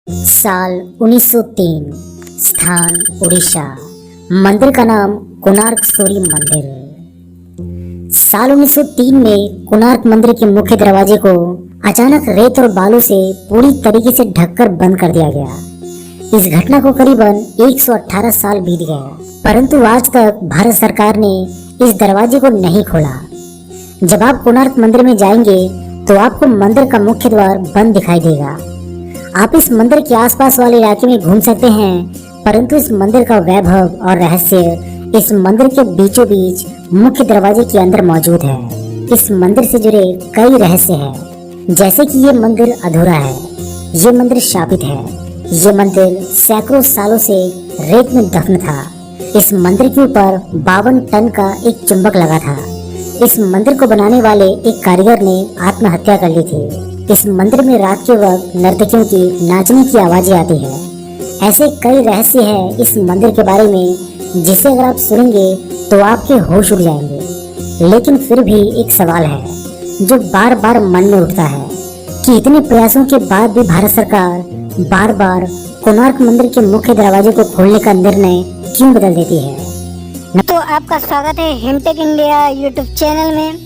साल 1903, स्थान उड़ीसा। मंदिर का नाम कोणार्क सूर्य मंदिर। साल 1903 में कोणार्क मंदिर के मुख्य दरवाजे को अचानक रेत और बालू से पूरी तरीके से ढककर बंद कर दिया गया। इस घटना को करीबन 118 साल बीत गए, परंतु आज तक भारत सरकार ने इस दरवाजे को नहीं खोला। जब आप कोणार्क मंदिर में जाएंगे तो आपको मंदिर का मुख्य द्वार बंद दिखाई देगा। आप इस मंदिर के आसपास वाले इलाके में घूम सकते हैं, परंतु इस मंदिर का वैभव और रहस्य इस मंदिर के बीचों बीच मुख्य दरवाजे के अंदर मौजूद है। इस मंदिर से जुड़े कई रहस्य हैं, जैसे कि ये मंदिर अधूरा है, ये मंदिर शापित है, ये मंदिर सैकड़ों सालों से रेत में दफन था। इस मंदिर के ऊपर 52 टन का एक चुंबक लगा था। इस मंदिर को बनाने वाले एक कारीगर ने आत्महत्या कर ली थी। इस मंदिर में रात के वक्त नर्तकियों की नाचने की आवाजें आती है। ऐसे कई रहस्य हैं इस मंदिर के बारे में, जिसे अगर आप सुनेंगे तो आपके होश उड़ जाएंगे। लेकिन फिर भी एक सवाल है जो बार बार मन में उठता है कि इतने प्रयासों के बाद भी भारत सरकार बार बार कोणार्क मंदिर के मुख्य दरवाजे को खोलने का निर्णय क्यों बदल देती है। तो आपका स्वागत है हिमटेक इंडिया यूट्यूब चैनल में।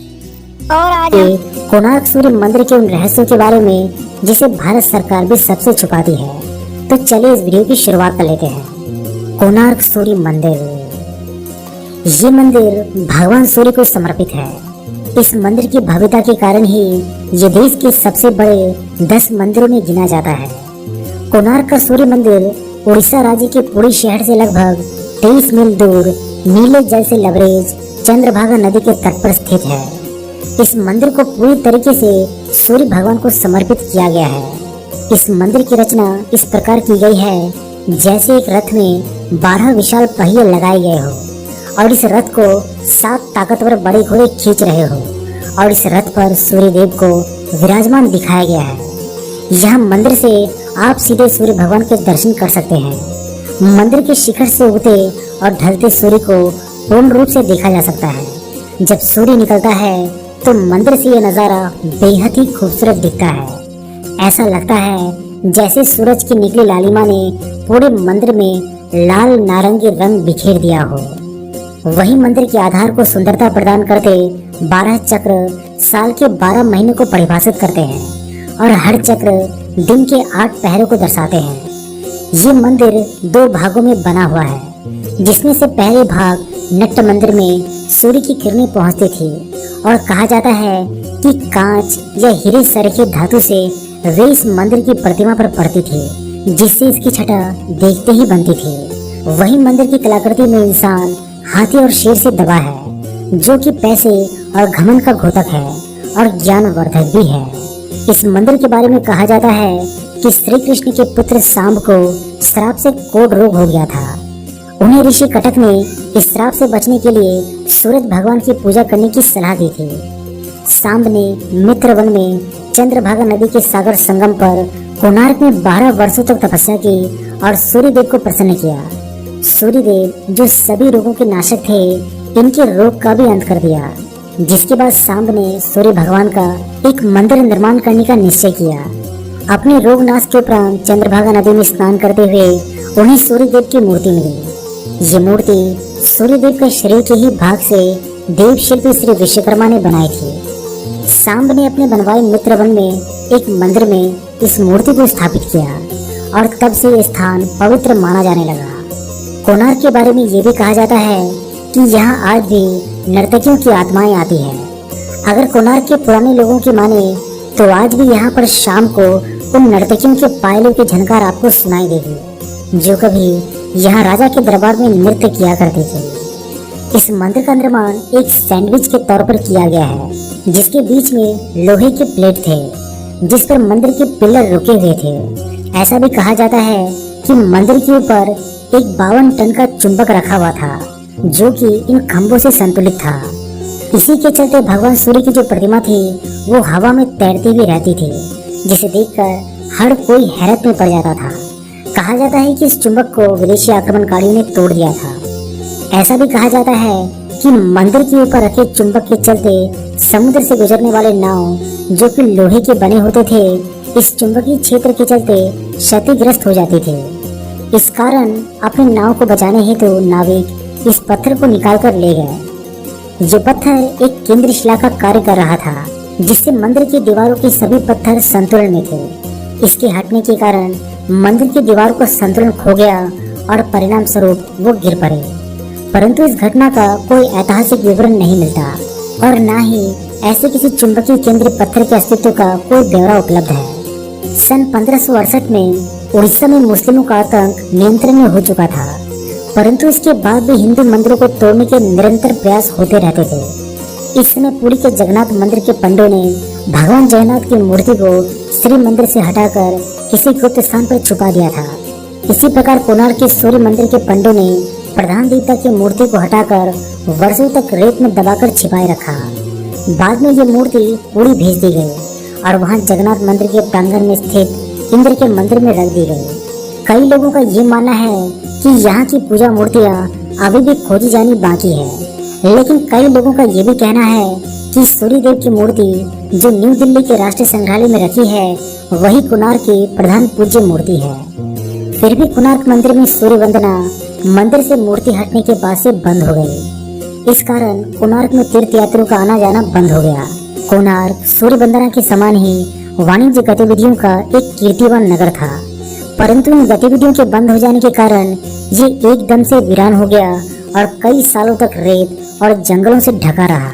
और आज कोणार्क सूर्य मंदिर के उन रहस्यों के बारे में जिसे भारत सरकार भी सबसे छुपाती है। तो चलिए इस वीडियो की शुरुआत कर लेते हैं। कोणार्क सूर्य मंदिर। ये मंदिर भगवान सूर्य को समर्पित है। इस मंदिर की भव्यता के कारण ही ये देश के सबसे बड़े 10 मंदिरों में गिना जाता है। कोणार्क का सूर्य मंदिर उड़ीसा राज्य के पुरी शहर से लगभग 23 मील दूर नीले जल से लबरेज चंद्रभागा नदी के तट पर स्थित है। इस मंदिर को पूरी तरीके से सूर्य भगवान को समर्पित किया गया है। इस मंदिर की रचना इस प्रकार की गई है जैसे एक रथ में 12 विशाल पहिए लगाए गए हो और इस रथ को 7 ताकतवर बड़े घोड़े खींच रहे हो और इस रथ पर सूर्य देव को विराजमान दिखाया गया है। यहाँ मंदिर से आप सीधे सूर्य भगवान के दर्शन कर सकते हैं। मंदिर के शिखर से उगते और ढलते सूर्य को पूर्ण रूप से देखा जा सकता है। जब सूर्य निकलता है तो मंदिर से यह नज़ारा बेहद ही खूबसूरत दिखता है। ऐसा लगता है जैसे सूरज की निकली लालिमा ने पूरे मंदिर में लाल नारंगी रंग बिखेर दिया हो। वही मंदिर के आधार को सुंदरता प्रदान करते 12 चक्र साल के 12 महीने को परिभाषित करते हैं और हर चक्र दिन के 8 पहरों को दर्शाते हैं। ये मंदिर 2 भागों में बना हुआ है, जिसमें से पहले भाग नट्ट मंदिर में सूर्य की किरणें पहुंचती थी और कहा जाता है कि कांच या हीरे सरीखे धातु से वे इस मंदिर की प्रतिमा पर पड़ती थी, जिससे इसकी छटा देखते ही बनती थी। वही मंदिर की कलाकृति में इंसान, हाथी और शेर से दबा है, जो कि पैसे और घमंड का घोतक है और ज्ञानवर्धक भी है। इस मंदिर के बारे में कहा जाता है कि श्री कृष्ण के पुत्र सांब को श्राप से कोढ़ रोग हो गया था। उन्हें ऋषि कटक ने इस श्राप से बचने के लिए सूरज भगवान की पूजा करने की सलाह दी थी। सांब ने मित्रवन में चंद्रभागा नदी के सागर संगम पर कोणार्क में 12 वर्षों तक तपस्या की और सूर्यदेव को प्रसन्न किया। सूर्यदेव जो सभी रोगों के नाशक थे, इनके रोग का भी अंत कर दिया, जिसके बाद सांब ने सूर्य भगवान का एक मंदिर निर्माण करने का निश्चय किया। अपने रोग नाश के उपरांत चंद्रभागा नदी में स्नान करते हुए उन्हें सूर्यदेव की मूर्ति मिली। ये मूर्ति सूर्यदेव के शरीर के ही भाग से देव शिल्पी श्री विश्वकर्मा ने बनाई थी। सांब ने अपने बनवाए मित्रवन में एक मंदिर में इस मूर्ति को स्थापित किया और तब से ये स्थान पवित्र माना जाने लगा। कोणार्क के बारे में ये भी कहा जाता है कि यहाँ आज भी नर्तकियों की आत्माएं आती है। अगर कोणार्क के पुराने लोगों की माने तो आज भी यहाँ पर शाम को उन नर्तकियों के पायलों की झनकार आपको सुनाई देगी, जो कभी यहाँ राजा के दरबार में नृत्य किया करते थे। इस मंदिर का निर्माण एक सैंडविच के तौर पर किया गया है, जिसके बीच में लोहे के प्लेट थे, जिस पर मंदिर के पिलर रुके हुए थे। ऐसा भी कहा जाता है कि मंदिर के ऊपर एक 52 टन का चुंबक रखा हुआ था, जो कि इन खंभों से संतुलित था। इसी के चलते भगवान सूर्य की जो प्रतिमा थी वो हवा में तैरती हुई रहती थी, जिसे देखकर हर कोई हैरत में पड़ जाता था। कहा जाता है कि इस चुंबक को विदेशी आक्रमणकारियों ने तोड़ दिया था। ऐसा भी कहा जाता है कि मंदिर के ऊपर रखे चुंबक के चलते समुद्र से गुजरने वाले नाव, जो कि लोहे के बने होते थे, इस चुंबकीय क्षेत्र के चलते क्षतिग्रस्त हो जाती थी। इस कारण अपने नाव को बचाने हेतु नाविक इस पत्थर को निकालकर ले गए। ये पत्थर एक केंद्र शिला का कार्य कर रहा था, जिससे मंदिर की दीवारों के सभी पत्थर संतुलन में थे। इसके हटने के कारण मंदिर की दीवार को संतुलन खो गया और परिणाम स्वरूप वो गिर पड़े। परंतु इस घटना का कोई ऐतिहासिक विवरण नहीं मिलता और न ही ऐसे किसी चुंबकीय केंद्रीय पत्थर के अस्तित्व का कोई ब्यौरा उपलब्ध है। सन 1568 में उड़ीसा में मुस्लिमों का आतंक नियंत्रण में हो चुका था, परंतु इसके बाद भी हिंदू मंदिरों को तोड़ने के निरंतर प्रयास होते रहते थे। इस समय पुरी के जगन्नाथ मंदिर के पंडों ने भगवान जगन्नाथ की मूर्ति को श्री मंदिर से हटाकर किसी गुप्त स्थान पर छुपा दिया था। इसी प्रकार कोणार्क के सूर्य मंदिर के पंडों ने प्रधान देवता की मूर्ति को हटाकर वर्षों तक रेत में दबाकर छिपाए रखा। बाद में ये मूर्ति पुरी भेज दी गई और वहां जगन्नाथ मंदिर के प्रांगण में स्थित इंद्र के मंदिर में रख दी गई। कई लोगों का ये मानना है कि यहाँ की पूजा मूर्तियाँ अभी भी खोजी जानी बाकी है, लेकिन कई लोगों का ये भी कहना है कि सूर्यदेव की मूर्ति जो न्यू दिल्ली के राष्ट्रीय संग्रहालय में रखी है वही कोणार्क की प्रधान पूज्य मूर्ति है। फिर भी कोणार्क मंदिर में सूर्य वंदना मंदिर से मूर्ति हटने के बाद से बंद हो गई। इस कारण कोणार्क में तीर्थ यात्रियों का आना जाना बंद हो गया। कोणार्क सूर्य वंदना के समान ही वाणिज्य गतिविधियों का एक कीर्तिवान नगर था, परंतु इन गतिविधियों के बंद हो जाने के कारण ये एकदम से वीरान हो गया और कई सालों तक रेत और जंगलों से ढका रहा।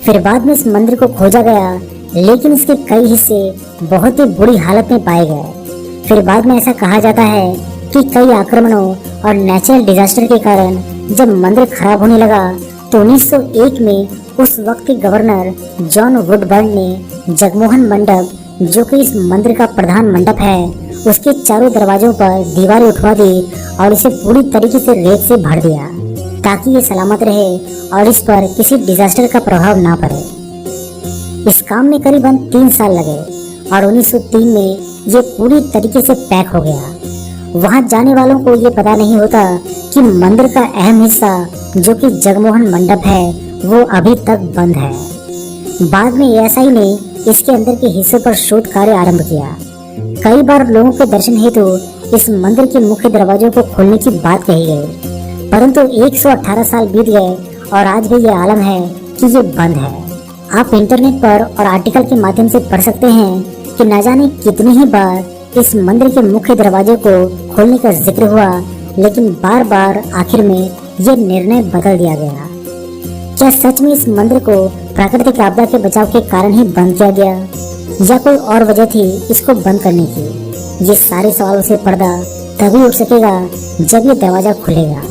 फिर बाद में इस मंदिर को खोजा गया, लेकिन इसके कई हिस्से बहुत ही बुरी हालत में पाए गए। फिर बाद में ऐसा कहा जाता है कि कई आक्रमणों और नेचुरल डिजास्टर के कारण जब मंदिर खराब होने लगा तो 1901 में उस वक्त के गवर्नर जॉन वुडबर्न ने जगमोहन मंडप, जो कि इस मंदिर का प्रधान मंडप है, उसके चारों दरवाजों पर दीवारें उठवा दी और इसे पूरी तरीके से रेत से भर दिया ताकि ये सलामत रहे और इस पर किसी डिजास्टर का प्रभाव ना पड़े। इस काम में करीबन 3 साल लगे और 1903 में ये पूरी तरीके से पैक हो गया। वहां जाने वालों को ये पता नहीं होता कि मंदिर का अहम हिस्सा जो कि जगमोहन मंडप है वो अभी तक बंद है। बाद में एएसआई ने इसके अंदर के हिस्से पर शोध कार्य आरंभ किया। कई बार लोगों के दर्शन हेतु इस मंदिर के मुख्य दरवाजों को खोलने की बात कही गई, परंतु 118 साल बीत गए और आज भी ये आलम है कि ये बंद है। आप इंटरनेट पर और आर्टिकल के माध्यम से पढ़ सकते हैं कि न जाने कितनी ही बार इस मंदिर के मुख्य दरवाजे को खोलने का जिक्र हुआ, लेकिन बार बार आखिर में ये निर्णय बदल दिया गया। क्या सच में इस मंदिर को प्राकृतिक आपदा के बचाव के कारण ही बंद किया गया या कोई और वजह थी इसको बंद करने की? ये सारे सवालों से पर्दा तभी उठ सकेगा जब ये दरवाजा खुलेगा।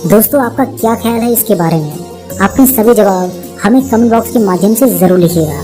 दोस्तों, आपका क्या ख्याल है इसके बारे में? अपने सभी जवाब हमें कमेंट बॉक्स के माध्यम से जरूर लिखिएगा।